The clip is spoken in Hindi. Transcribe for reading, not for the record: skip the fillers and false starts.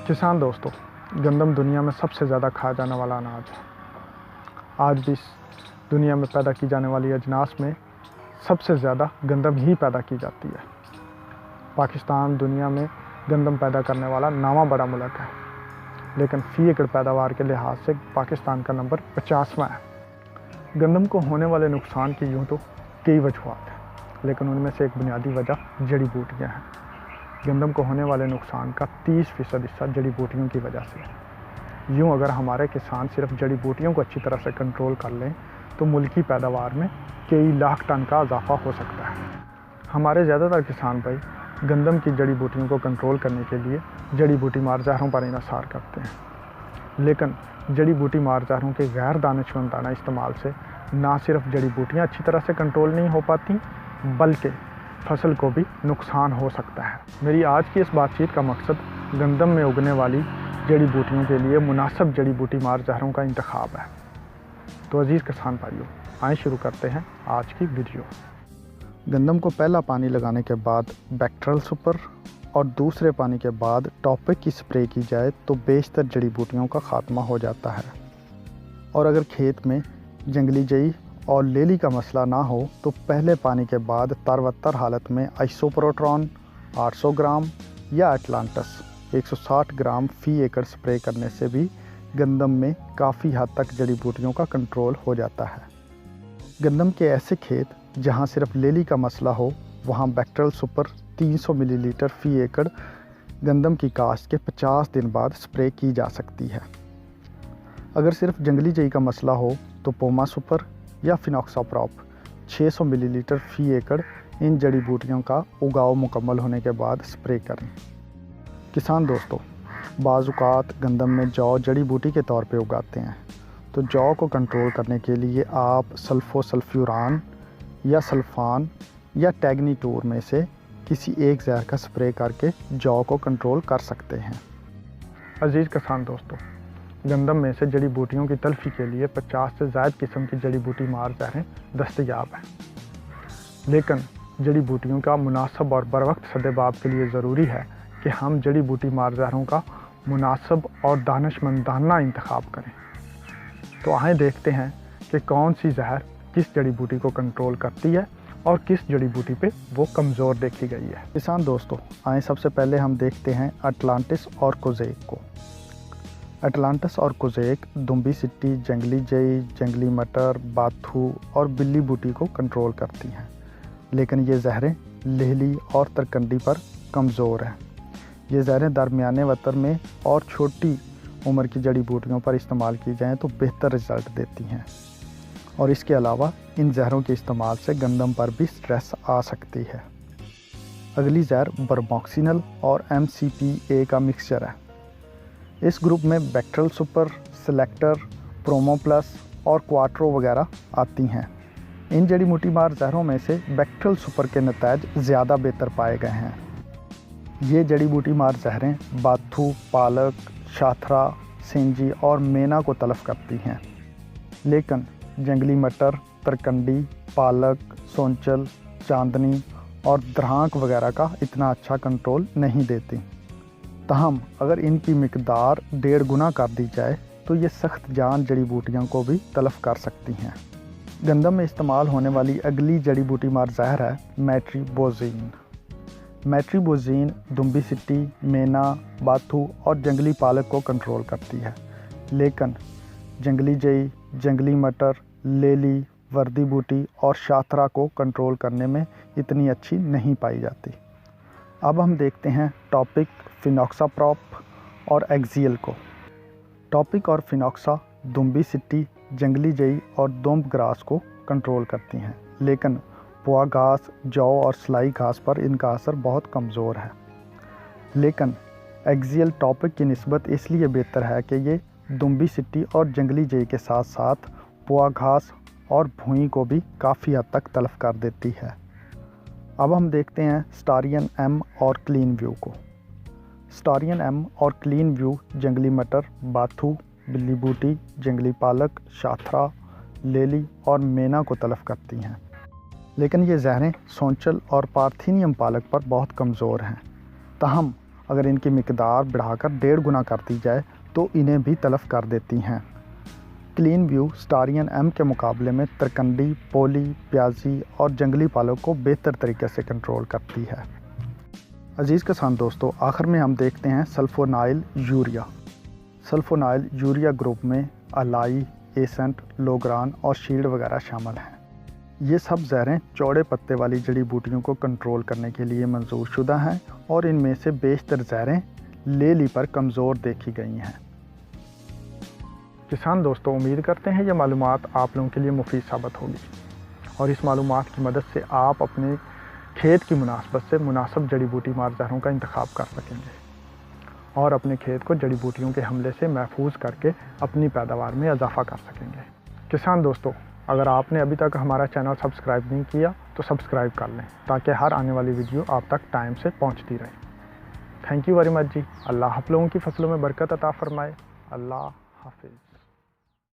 किसान दोस्तों, गंदम दुनिया में सबसे ज़्यादा खाया जाने वाला अनाज है। आज भी दुनिया में पैदा की जाने वाली अजनास में सबसे ज़्यादा गंदम ही पैदा की जाती है। पाकिस्तान दुनिया में गंदम पैदा करने वाला नामा बड़ा मुल्क है, लेकिन फ़ी एकड़ पैदावार के लिहाज से पाकिस्तान का नंबर 50वां है। गंदम को होने वाले नुकसान की यूँ तो कई वजूहत हैं, लेकिन उनमें से एक बुनियादी वजह जड़ी बूटियाँ हैं। गंदम को होने वाले नुकसान का 30% हिस्सा जड़ी बूटियों की वजह से है। यूँ अगर हमारे किसान सिर्फ जड़ी बूटियों को अच्छी तरह से कंट्रोल कर लें तो मुल्की पैदावार में कई लाख टन का इजाफा हो सकता है। हमारे ज़्यादातर किसान भाई गंदम की जड़ी बूटियों को कंट्रोल करने के लिए जड़ी बूटी मार जहरों पर इन्हिसार करते हैं, लेकिन जड़ी बूटी मार जहरों के गैर दानिशमंदाना इस्तेमाल से ना सिर्फ जड़ी बूटियाँ अच्छी तरह से कंट्रोल नहीं हो पाती, बल्कि फसल को भी नुकसान हो सकता है। मेरी आज की इस बातचीत का मकसद गंदम में उगने वाली जड़ी बूटियों के लिए मुनासिब जड़ी बूटी मार जहरों का इंतखाब है। तो अजीज़ किसान भाइयों, आइए शुरू करते हैं आज की वीडियो। गंदम को पहला पानी लगाने के बाद बैक्टीरियल सुपर और दूसरे पानी के बाद टॉपिक की स्प्रे की जाए तो बेशतर जड़ी बूटियों का खात्मा हो जाता है। और अगर खेत में जंगली जई और लेली का मसला ना हो तो पहले पानी के बाद तरवत्तर हालत में आइसोप्रोट्रॉन 800 ग्राम या एटलांटस 160 ग्राम फ़ी एकड़ स्प्रे करने से भी गंदम में काफ़ी हद तक जड़ी बूटियों का कंट्रोल हो जाता है। गंदम के ऐसे खेत जहां सिर्फ लेली का मसला हो, वहां बैक्टीरियल सुपर 300 मिलीलीटर फ़ी एकड़ गंदम की काश्त के 50 दिन बाद स्प्रे की जा सकती है। अगर सिर्फ जंगली जई का मसला हो तो पोमा सुपर या फिनॉक्साप्रॉप 600 मिलीलीटर फ़ी एकड़ इन जड़ी बूटियों का उगाव मुकम्मल होने के बाद स्प्रे करें। किसान दोस्तों, बाज़ात गंदम में जौ जड़ी बूटी के तौर पे उगाते हैं, तो जौ को कंट्रोल करने के लिए आप सल्फोसल्फ्यूरान या सल्फान या टैग्नीटूर में से किसी एक जहर का स्प्रे करके जौ को कंट्रोल कर सकते हैं। अजीज़ किसान दोस्तों, गंदम में से जड़ी बूटियों की तल्फी के लिए 50 से ज़ायद किस्म की जड़ी बूटी मार जहरें दस्तयाब हैं, लेकिन जड़ी बूटियों का मुनासिब और बरवक्त सदेबाब के लिए ज़रूरी है कि हम जड़ी बूटी मार जहरों का मुनासिब और दानिशमंदाना इंतखाब करें। तो आइए देखते हैं कि कौन सी जहर किस जड़ी बूटी को कंट्रोल करती है और किस जड़ी बूटी पे वो कमज़ोर देखी गई है। किसान दोस्तों, आइए सबसे पहले हम देखते हैं अटलांटिस और कोज़ेक को। अटलांटिस और कोज़ेक दुम्बी सिट्टी, जंगली जई, जंगली मटर, बाथू और बिल्ली बूटी को कंट्रोल करती हैं, लेकिन ये जहरें लेहली और तरकंडी पर कमज़ोर हैं। ये जहरें दरमियाने वतर में और छोटी उम्र की जड़ी बूटियों पर इस्तेमाल की जाएँ तो बेहतर रिज़ल्ट देती हैं। और इसके अलावा इन जहरों के इस्तेमाल से गंदम पर भी स्ट्रेस आ सकती है। अगली जहर बर्मॉक्सिनल और MCPA का मिक्सचर है। इस ग्रुप में bacterial super, selector, promo plus और क्वाट्रो वगैरह आती हैं। इन जड़ी बूटी मार जहरों में से बैक्टीरियल सुपर के नतायज ज़्यादा बेहतर पाए गए हैं। ये जड़ी बूटी मार जहरें बाथू, पालक, शाथरा, सेंजी और मेना को तलफ करती हैं, लेकिन जंगली मटर, तरकंडी, पालक, सोंचल, चांदनी और द्रांक वगैरह का इतना अच्छा कंट्रोल नहीं देती। तहम अगर इनकी मिकदार 1.5 गुना कर दी जाए तो ये सख्त जान जड़ी बूटियों को भी तलफ कर सकती हैं। गंदम में इस्तेमाल होने वाली अगली जड़ी बूटी मार जहर है मेट्रिबोज़ीन। मेट्रिबोज़ीन दुम्बी सिट्टी, मेना, बाथू और जंगली पालक को कंट्रोल करती है, लेकिन जंगली जई, जंगली मटर, लेली, वर्दी बूटी और शाथरा को कंट्रोल करने में इतनी अच्छी नहीं पाई जाती। अब हम देखते हैं टॉपिक, फिनॉक्साप्रॉप और एक्सियल को। टॉपिक और फिनॉक्सा दुम्बी सिट्टी, जंगली जई और दोम्ब ग्रास को कंट्रोल करती हैं, लेकिन पुआ घास, जौ और सलाई घास पर इनका असर बहुत कमज़ोर है। लेकिन एक्सियल टॉपिक की निस्बत इसलिए बेहतर है कि ये दुम्बी सिट्टी और जंगली जई के साथ साथ पुआ घास और भूई को भी काफ़ी हद तक तलफ कर देती है। अब हम देखते हैं स्टारियन M और क्लीन व्यू को। स्टारियन M और क्लीन व्यू जंगली मटर, बाथू, बिल्ली बूटी, जंगली पालक, शाथरा, लेली और मेना को तलफ करती हैं, लेकिन ये जहरें सोंचल और पार्थीनियम पालक पर बहुत कमज़ोर हैं। तहम अगर इनकी मिकदार बढ़ाकर 1.5 गुना कर दी जाए तो इन्हें भी तलफ कर देती हैं। क्लीन व्यू स्टारियन एम के मुकाबले में तरकंडी, पोली, प्याजी और जंगली पालों को बेहतर तरीके से कंट्रोल करती है। अजीज़ किसान दोस्तों, आखिर में हम देखते हैं sulfonyl urea. Sulfonyl urea group में अलाई, एसेंट, लोग्रान और शीड वगैरह शामिल हैं। ये सब जहरें चौड़े पत्ते वाली जड़ी बूटियों को कंट्रोल करने के लिए मंजूर शुदा हैं और इनमें से बेशतर जहरें लेली पर कमज़ोर देखी गई हैं। किसान दोस्तों, उम्मीद करते हैं ये मालूमात आप लोगों के लिए मुफीद साबित होगी और इस मालूमात की मदद से आप अपने खेत की मुनासबत से मुनासिब जड़ी बूटी मार जहरों का इंतखाब कर सकेंगे और अपने खेत को जड़ी बूटियों के हमले से महफूज करके अपनी पैदावार में इजाफा कर सकेंगे। किसान दोस्तों, अगर आपने अभी तक हमारा चैनल सब्सक्राइब नहीं किया तो सब्सक्राइब कर लें ताकि हर आने वाली वीडियो आप तक टाइम से पहुंचती रहे। थैंक यू वेरी मच जी। अल्लाह आप लोगों की फसलों में बरकत अता फरमाए। अल्लाह हाफिज़।